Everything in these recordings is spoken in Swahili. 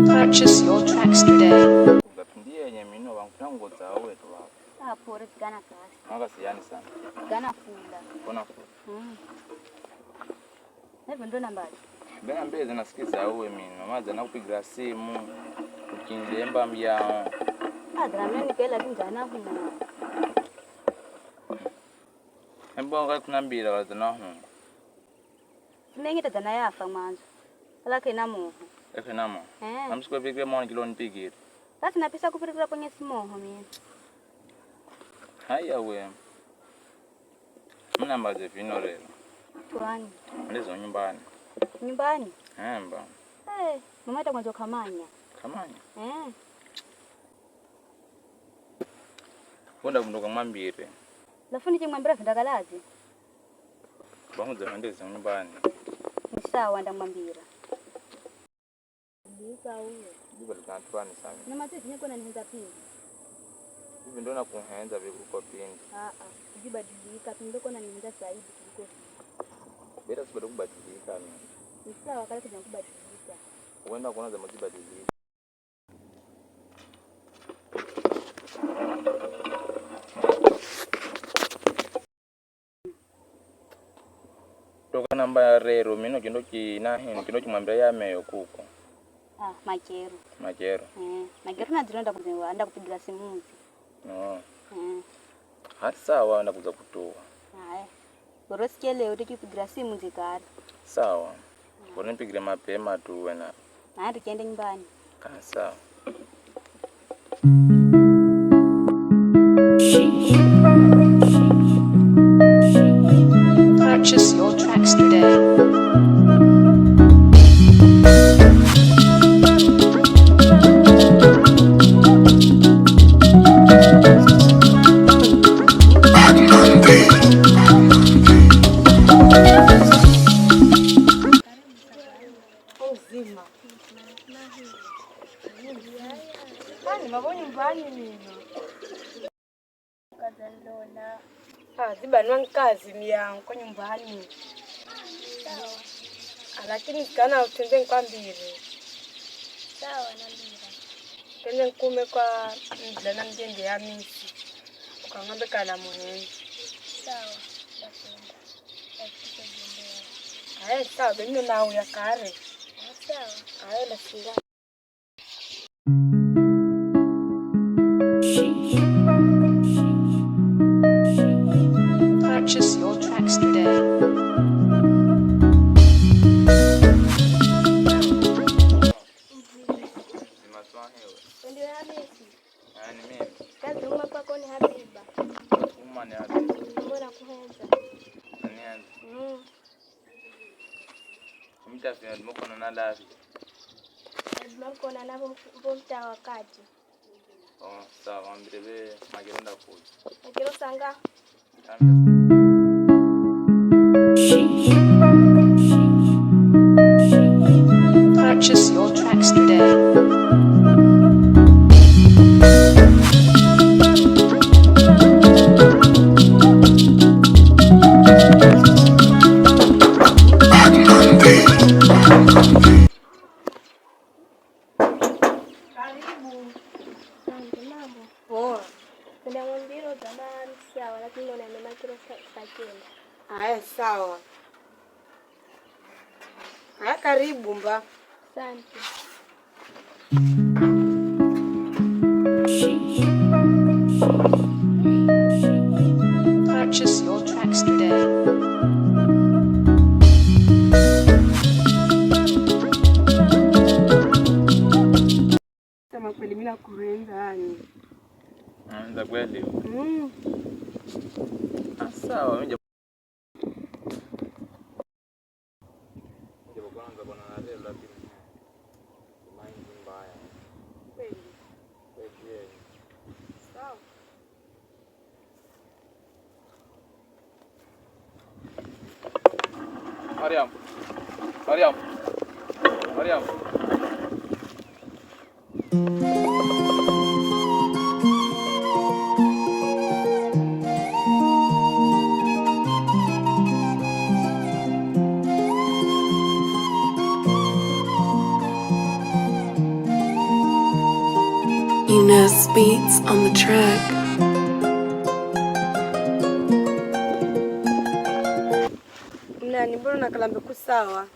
Purchase your tracks today. Ndiye yenye mino wangu zawe tu hapo. Ah, pore gana kasi. Mwanga siani sana. Gana funda. Kona funda. Hebu ndo nambari. Bena mbele nasikiza uwe mino. Maza nakupigira simu. Ukinjemba mbyao. Dramia nikela kinjana huko. Embo ngati kunambira wazana hu. Nengita dana yafa mwanzo. Alake namuho. Efe namo. Namsikwe pikire mwana kilo nipigire. Basi napisa kupirikira kwenye simoho mimi. Haya we. Mna mbaze vino leo. Tuani. Lezo nyumbani. Nyumbani? Mba. Mama mwanzo kamanya. Kamanya? Kwenda kundoka mwambire. Lafuni chimwambira vindakalazi. Bamuze mandeze nyumbani. Ni sawa ndamwambira. Ndika huyo. Ndiba tukantwani sana. Na matezi nyako na nihenza pindi. Hivi ndo nakuhenza vikuko pindi. Kujibadilika pindi ndo na nihenza zaidi kuliko. Beta sibado kubadilika mimi. Ni sawa kale kuja kubadilika. Uenda kuona za mjibadilika. Toka namba ya rero mino kindo kimwambia yameyo kuko. Makero. Makero. Makero na zironda kuzenga anda kupigira simu. No. Hata sawa anda kuza kutoa. Borosikia leo tukipigira simu zikari. Sawa. Bora nipigire mapema tu wena. Na tukienda nyumbani. Sawa. Purchase your tracks today. Zibanwa nkazi miyangu kwa nyumbani. Sawa. Lakini kana utenze nkwambire. Sawa nambira. Tenze nkume kwa mdana mjende ya misi. Ukangambe kana muhenzi. Sawa. Sawa bendo nawe ya kare. Sawa. Lasinga. Purchase your tracks today. Ndio Hamisi. Ni mimi. Kazi uma kwako ni Habiba. Uma ni Habiba. Mbona kuhenza? Nianze. Mtafia ndimoko na lavi. Ndimoko na nabo mta wakati. Sawa mbele magenda kuja. Akiro sanga. Purchase your tracks today. Sawa. Karibu mba. Asante. Purchase your tracks today. Sema kweli mimi nakurenza yani. Nza kweli. Sawa mimi Mariam. Boss Beats on the track. Mnani mbona nakalambe kusawa?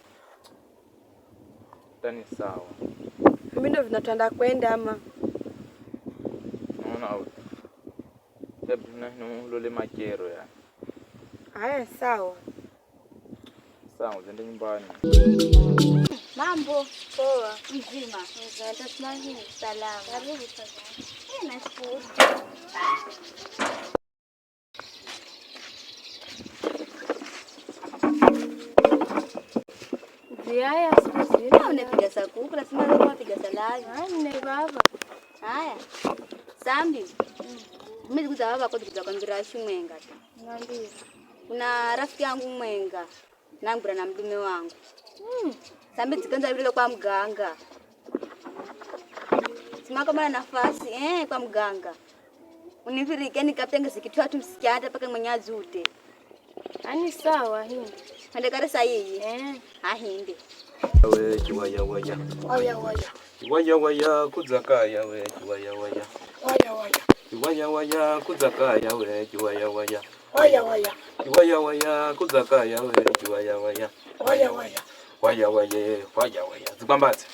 Tani sawa. Mimi ndo vinatanda kwenda ama. Naona au. Hebu na lole makero ya. Haya sawa. Sawa, zende nyumbani. Mambo Poa. mzima. Ndio salama. Karibu sasa. Nashukuru. Haya sisi. Unapiga sakuku lazima leo unapiga salai. Nne baba. Haya. Sambi. Mimi kuza baba kwa kuambia shumenga tu. Niambie. Kuna rafiki yangu mwenga. Nambura na mdume wangu. Sambi tikanza vile kwa mganga. Simaka mara nafasi kwa mganga. Univirike nikapenge sikitwa tu msikiata paka mwenyazi ute. Ani sawa hii. Hande kare sahihi. Ahinde. We kiwaya waya. Waya waya. Kiwaya waya kuzakaya we kiwaya waya. Waya waya. Kiwaya waya kuzakaya we kiwaya waya. Waya waya. Kiwaya waya kuzakaya we kiwaya waya. Waya waya. Waya waya. Zibambaze.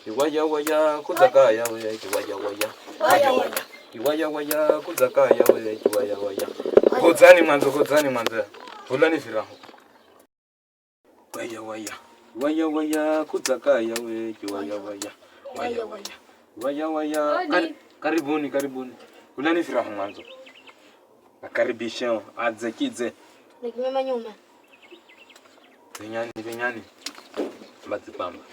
Kiwaya waya kuzakaya we kiwaya waya. Waya waya. Kiwaya waya kuzakaya we kiwaya waya. Kodzani mwanzo. Fulani firaho. Waya waya. Waya waya kuzakaya we kiwaya waya. Waya waya. Waya waya. Karibuni. Fulani firaho mwanzo. Akaribisha adzekidze. Nikimema nyuma. Vinyani. Bazipamba.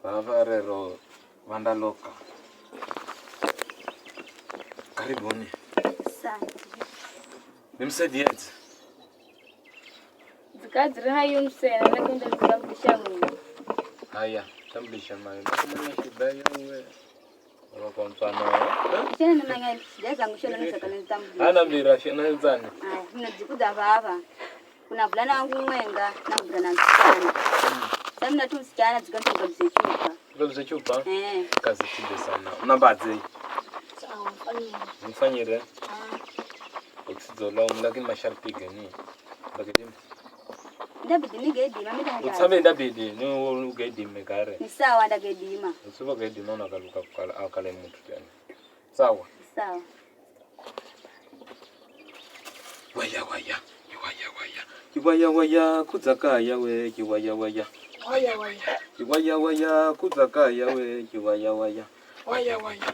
Vavarero vandaloka. Karibuni. Asante. Nimsaidieni. Zikadri hayo msena nakwenda kutafutisha mimi. Haya, tambulisha mali. Kama shida wewe. Kwa mfano, Tena nanga shida zangu shona nisakana nitambu. ana mbira shina nzani. Haya, mnajikuta baba. Kuna vulana wangu mwenga na vulana msichana. Sasa mna tu msichana zikantoka msechupa. Ngoze chupa. Kazi kubwa sana. Unabadze. Sawa, Mfanyire. Ukizola lakini masharti gani? Bagedi. Ndabidi nigedima mimi Utsabe ndabidi ni ugedime kare. ni sawa ndagedima. Usuba gedima unakaluka kukala akale mtu tena. Sawa. Sawa. Waya. Kiwaya waya kuzakaya we kiwaya waya. Waya waya. Kiwaya waya kuzakaya we kiwaya waya. Waya waya.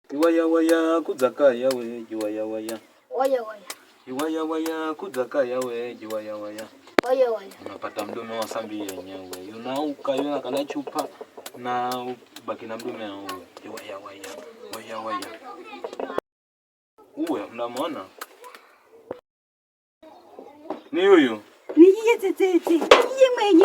Kiwaya waya kuzakaya we kiwaya waya. Waya waya. Kiwaya waya kuzakaya we kiwaya waya. Waya waya. Unapata mdume wa sambi yenyewe. Unauka yona kana chupa na baki na mdume wewe. Kiwaya waya. Uwe mnamwona? Ni huyu. Ni yeye tete. Yeye mwenye